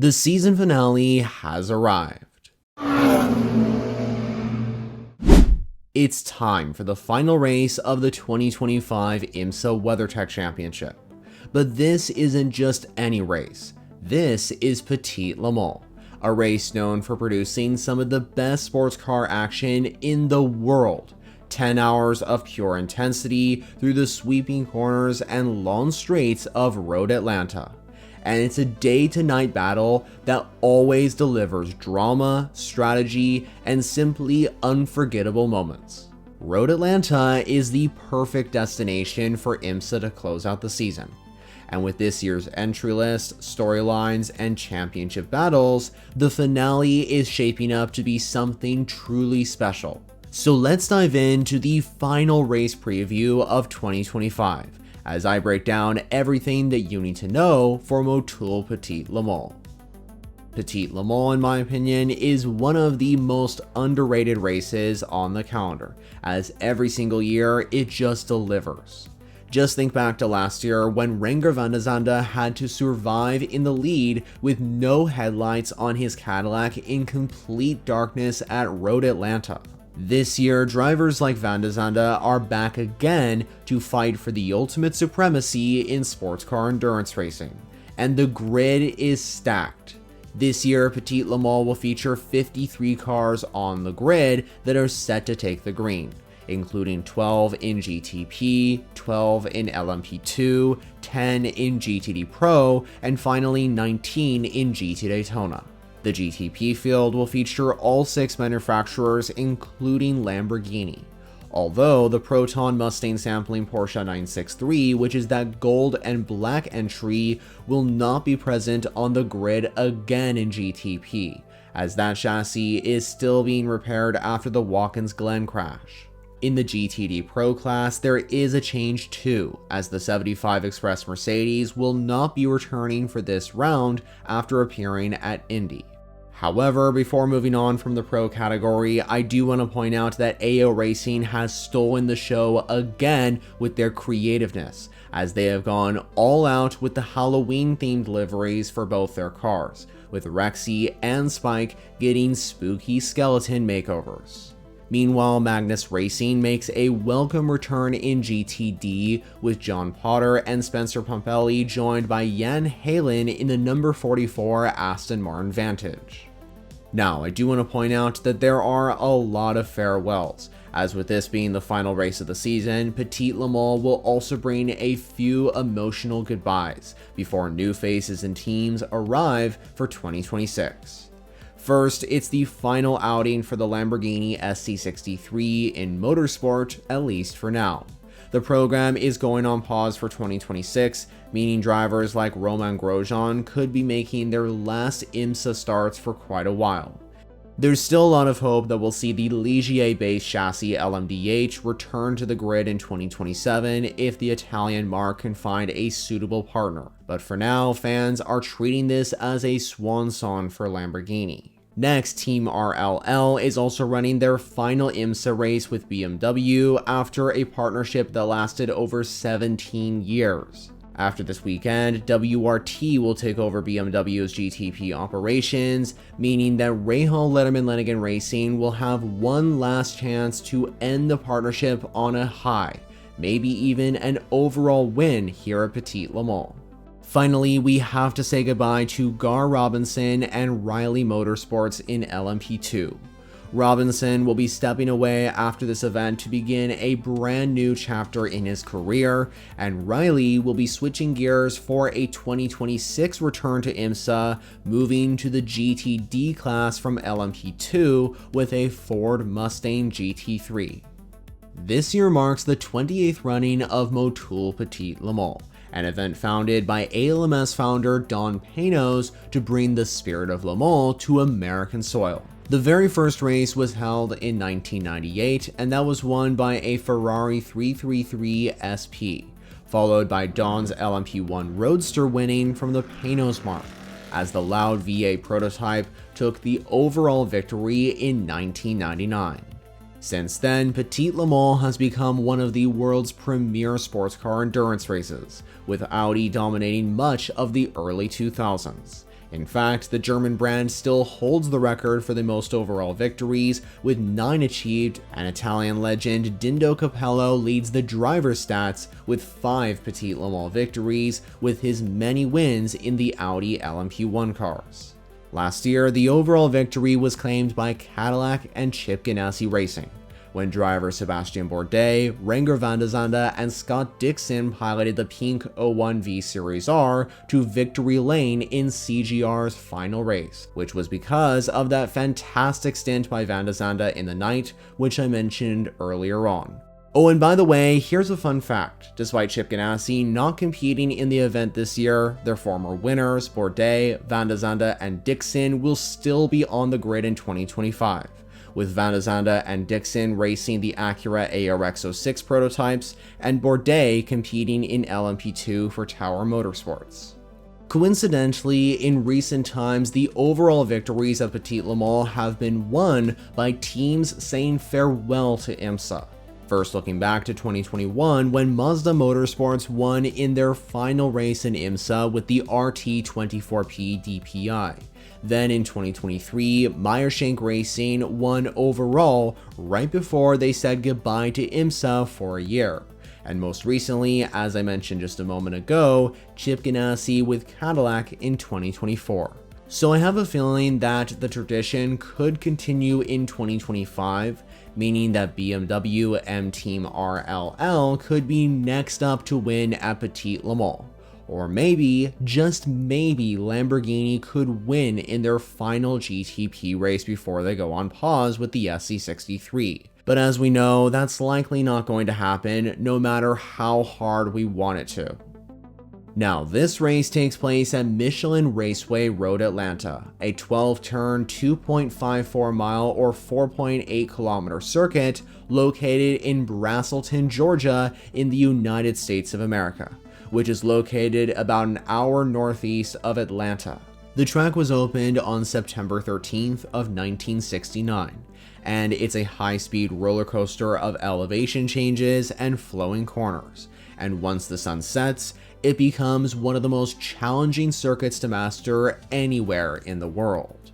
The season finale has arrived. It's time for the final race of the 2025 IMSA WeatherTech Championship. But this isn't just any race. This is Petite Le Mans, a race known for producing some of the best sports car action in the world. 10 hours of pure intensity through the sweeping corners and long straights of Road Atlanta. And it's a day-to-night battle that always delivers drama, strategy, and simply unforgettable moments. Road Atlanta is the perfect destination for IMSA to close out the season. And with this year's entry list, storylines, and championship battles, the finale is shaping up to be something truly special. So let's dive into the final race preview of 2025. As I break down everything that you need to know for Motul Petite Le Mans. Petite Le Mans, in my opinion, is one of the most underrated races on the calendar, as every single year it just delivers. Just think back to last year when Renger van der Zande had to survive in the lead with no headlights on his Cadillac in complete darkness at Road Atlanta. This year, drivers like van der Zande are back again to fight for the ultimate supremacy in sports car endurance racing, and the grid is stacked. This year, Petite Le Mans will feature 53 cars on the grid that are set to take the green, including 12 in GTP, 12 in LMP2, 10 in GTD Pro, and finally 19 in GT Daytona. The GTP field will feature all 6 manufacturers, including Lamborghini. Although the Proton Mustang sampling Porsche 963, which is that gold and black entry, will not be present on the grid again in GTP, as that chassis is still being repaired after the Watkins Glen crash. In the GTD Pro class, there is a change too, as the 75 Express Mercedes will not be returning for this round after appearing at Indy. However, before moving on from the Pro category, I do want to point out that AO Racing has stolen the show again with their creativeness, as they have gone all out with the Halloween-themed liveries for both their cars, with Rexy and Spike getting spooky skeleton makeovers. Meanwhile, Magnus Racing makes a welcome return in GTD, with John Potter and Spencer Pompelli joined by Jan Halen in the number 44 Aston Martin Vantage. Now, I do want to point out that there are a lot of farewells, as with this being the final race of the season, Petite Le Mans will also bring a few emotional goodbyes before new faces and teams arrive for 2026. First, it's the final outing for the Lamborghini SC63 in motorsport, at least for now. The program is going on pause for 2026, meaning drivers like Romain Grosjean could be making their last IMSA starts for quite a while. There's still a lot of hope that we'll see the Ligier-based chassis LMDH return to the grid in 2027 if the Italian marque can find a suitable partner. But for now, fans are treating this as a swan song for Lamborghini. Next, Team RLL is also running their final IMSA race with BMW after a partnership that lasted over 17 years. After this weekend, WRT will take over BMW's GTP operations, meaning that Rahal Letterman Lenigan Racing will have one last chance to end the partnership on a high, maybe even an overall win here at Petite Le Mans. Finally, we have to say goodbye to Gar Robinson and Riley Motorsports in LMP2. Robinson will be stepping away after this event to begin a brand new chapter in his career, and Riley will be switching gears for a 2026 return to IMSA, moving to the GTD class from LMP2 with a Ford Mustang GT3. This year marks the 28th running of Motul Petite Le Mans, an event founded by ALMS founder Don Panos to bring the spirit of Le Mans to American soil. The very first race was held in 1998, and that was won by a Ferrari 333 SP, followed by Don's LMP1 Roadster winning from the Panos marque, as the loud V8 prototype took the overall victory in 1999. Since then, Petite Le Mans has become one of the world's premier sports car endurance races, with Audi dominating much of the early 2000s. In fact, the German brand still holds the record for the most overall victories, with 9 achieved, and Italian legend Dindo Capello leads the driver's stats with 5 Petite Le Mans victories, with his many wins in the Audi LMP1 cars. Last year, the overall victory was claimed by Cadillac and Chip Ganassi Racing, when drivers Sebastian Bourdais, Renger van der Zande, and Scott Dixon piloted the pink 01V Series R to victory lane in CGR's final race, which was because of that fantastic stint by van der Zande in the night, which I mentioned earlier on. Oh, and by the way, here's a fun fact. Despite Chip Ganassi not competing in the event this year, their former winners, Bourdais, van der Zande, and Dixon will still be on the grid in 2025. With van der Zande and Dixon racing the Acura ARX06 prototypes, and Bourdais competing in LMP2 for Tower Motorsports. Coincidentally, in recent times, the overall victories of Petite Le Mans have been won by teams saying farewell to IMSA. First looking back to 2021, when Mazda Motorsports won in their final race in IMSA with the RT24P DPI. Then in 2023, Meyershank Racing won overall right before they said goodbye to IMSA for a year. And most recently, as I mentioned just a moment ago, Chip Ganassi with Cadillac in 2024. So I have a feeling that the tradition could continue in 2025, meaning that BMW M Team RLL could be next up to win at Petite Le Mans. Or maybe, just maybe, Lamborghini could win in their final GTP race before they go on pause with the SC63. But as we know, that's likely not going to happen, no matter how hard we want it to. Now, this race takes place at Michelin Raceway Road Atlanta, a 12-turn, 2.54 mile or 4.8 kilometer circuit located in Braselton, Georgia in the United States of America, which is located about an hour northeast of Atlanta. The track was opened on September 13th of 1969, and it's a high-speed roller coaster of elevation changes and flowing corners, and once the sun sets, it becomes one of the most challenging circuits to master anywhere in the world.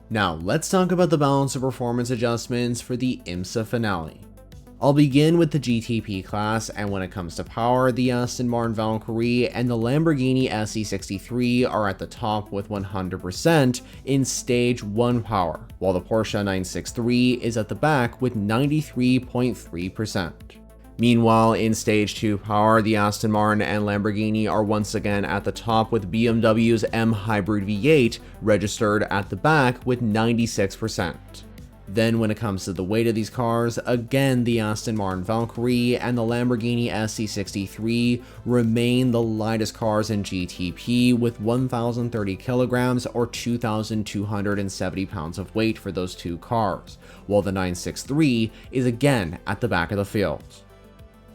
Now, let's talk about the balance of performance adjustments for the IMSA finale. I'll begin with the GTP class, and when it comes to power, the Aston Martin Valkyrie and the Lamborghini SC63 are at the top with 100% in Stage 1 power, while the Porsche 963 is at the back with 93.3%. Meanwhile, in Stage 2 power, the Aston Martin and Lamborghini are once again at the top with BMW's M Hybrid V8 registered at the back with 96%. Then when it comes to the weight of these cars, again the Aston Martin Valkyrie and the Lamborghini SC63 remain the lightest cars in GTP with 1,030 kilograms or 2,270 pounds of weight for those two cars, while the 963 is again at the back of the field.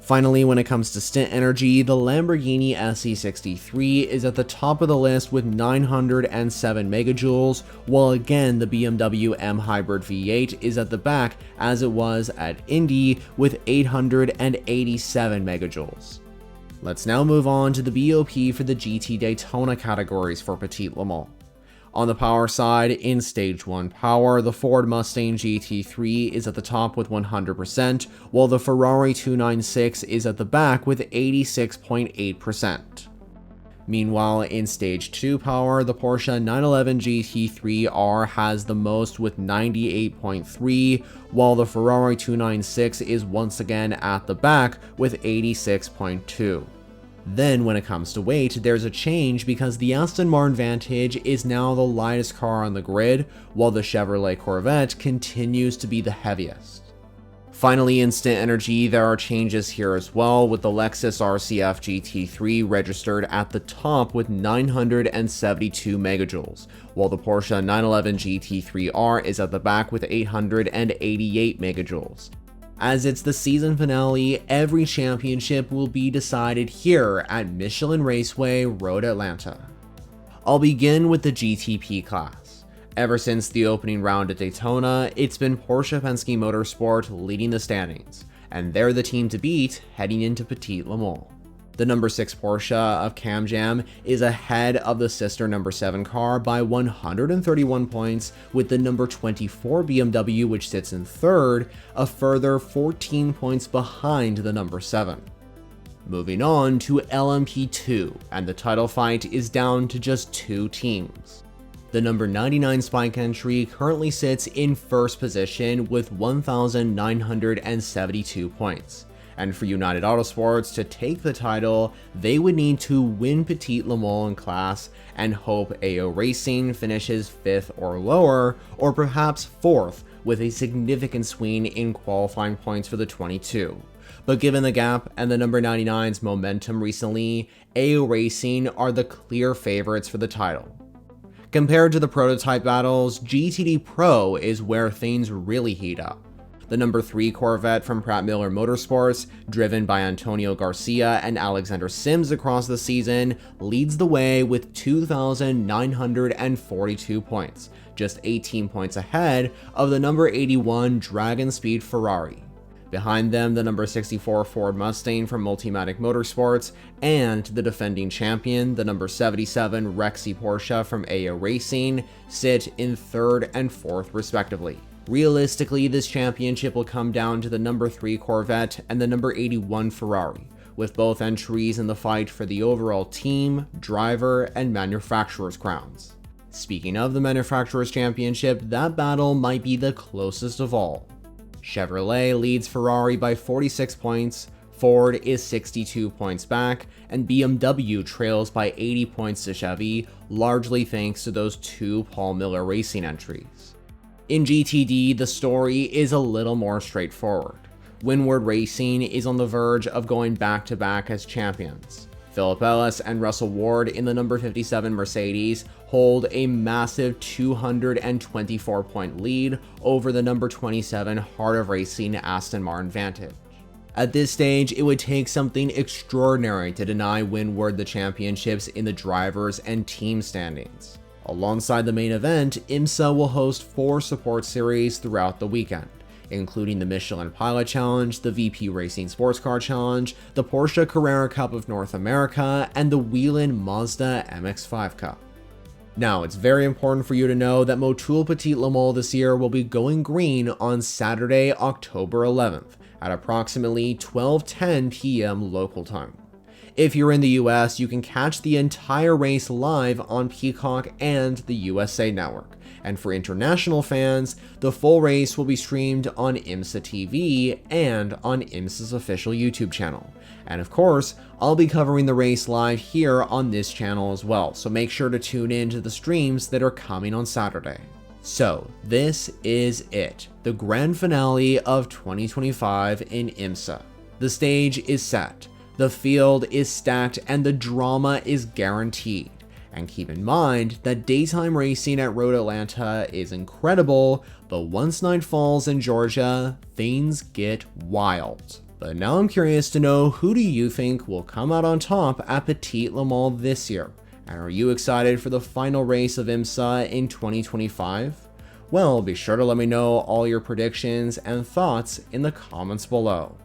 Finally, when it comes to stint energy, the Lamborghini SC63 is at the top of the list with 907 megajoules, while again the BMW M Hybrid V8 is at the back as it was at Indy with 887 megajoules. Let's now move on to the BOP for the GT Daytona categories for Petite Le Mans. On the power side, in Stage 1 power, the Ford Mustang GT3 is at the top with 100%, while the Ferrari 296 is at the back with 86.8%. Meanwhile, in Stage 2 power, the Porsche 911 GT3R has the most with 98.3%, while the Ferrari 296 is once again at the back with 86.2%. Then when it comes to weight, there's a change because the Aston Martin Vantage is now the lightest car on the grid, while the Chevrolet Corvette continues to be the heaviest. Finally, in stint energy, there are changes here as well, with the Lexus RCF GT3 registered at the top with 972 megajoules, while the Porsche 911 GT3R is at the back with 888 megajoules. As it's the season finale, every championship will be decided here at Michelin Raceway Road Atlanta. I'll begin with the GTP class. Ever since the opening round at Daytona, it's been Porsche Penske Motorsport leading the standings, and they're the team to beat heading into Petite Le Mans. The number 6 Porsche of Cam Jam is ahead of the sister number 7 car by 131 points, with the number 24 BMW, which sits in third, a further 14 points behind the number 7. Moving on to LMP2, and the title fight is down to just 2 teams. The number 99 Spike entry currently sits in first position with 1,972 points. And for United Autosports to take the title, they would need to win Petite Le Mans in class and hope AO Racing finishes 5th or lower, or perhaps 4th, with a significant swing in qualifying points for the 22. But given the gap and the number 99's momentum recently, AO Racing are the clear favorites for the title. Compared to the prototype battles, GTD Pro is where things really heat up. The number 3 Corvette from Pratt Miller Motorsports, driven by Antonio Garcia and Alexander Sims across the season, leads the way with 2,942 points, just 18 points ahead of the number 81 Dragon Speed Ferrari. Behind them, the number 64 Ford Mustang from Multimatic Motorsports and the defending champion, the number 77 Rexy Porsche from AO Racing, sit in 3rd and 4th respectively. Realistically, this championship will come down to the number 3 Corvette and the number 81 Ferrari, with both entries in the fight for the overall team, driver, and manufacturer's crowns. Speaking of the manufacturer's championship, that battle might be the closest of all. Chevrolet leads Ferrari by 46 points, Ford is 62 points back, and BMW trails by 80 points to Chevy, largely thanks to those 2 Paul Miller Racing entries. In GTD, the story is a little more straightforward. Windward Racing is on the verge of going back-to-back as champions. Philip Ellis and Russell Ward in the number 57 Mercedes hold a massive 224-point lead over the number 27 Heart of Racing Aston Martin Vantage. At this stage, it would take something extraordinary to deny Windward the championships in the drivers and team standings. Alongside the main event, IMSA will host 4 support series throughout the weekend, including the Michelin Pilot Challenge, the VP Racing Sports Car Challenge, the Porsche Carrera Cup of North America, and the Whelen Mazda MX-5 Cup. Now, it's very important for you to know that Motul Petite Le Mans this year will be going green on Saturday, October 11th, at approximately 12:10 p.m. local time. If you're in the US, you can catch the entire race live on Peacock and the USA Network. And for international fans, the full race will be streamed on IMSA TV and on IMSA's official YouTube channel. And of course, I'll be covering the race live here on this channel as well, so make sure to tune in to the streams that are coming on Saturday. So, this is it, the grand finale of 2025 in IMSA. The stage is set. The field is stacked and the drama is guaranteed. And keep in mind that daytime racing at Road Atlanta is incredible, but once night falls in Georgia, things get wild. But now I'm curious to know, who do you think will come out on top at Petite Le Mans this year? And are you excited for the final race of IMSA in 2025? Well, be sure to let me know all your predictions and thoughts in the comments below.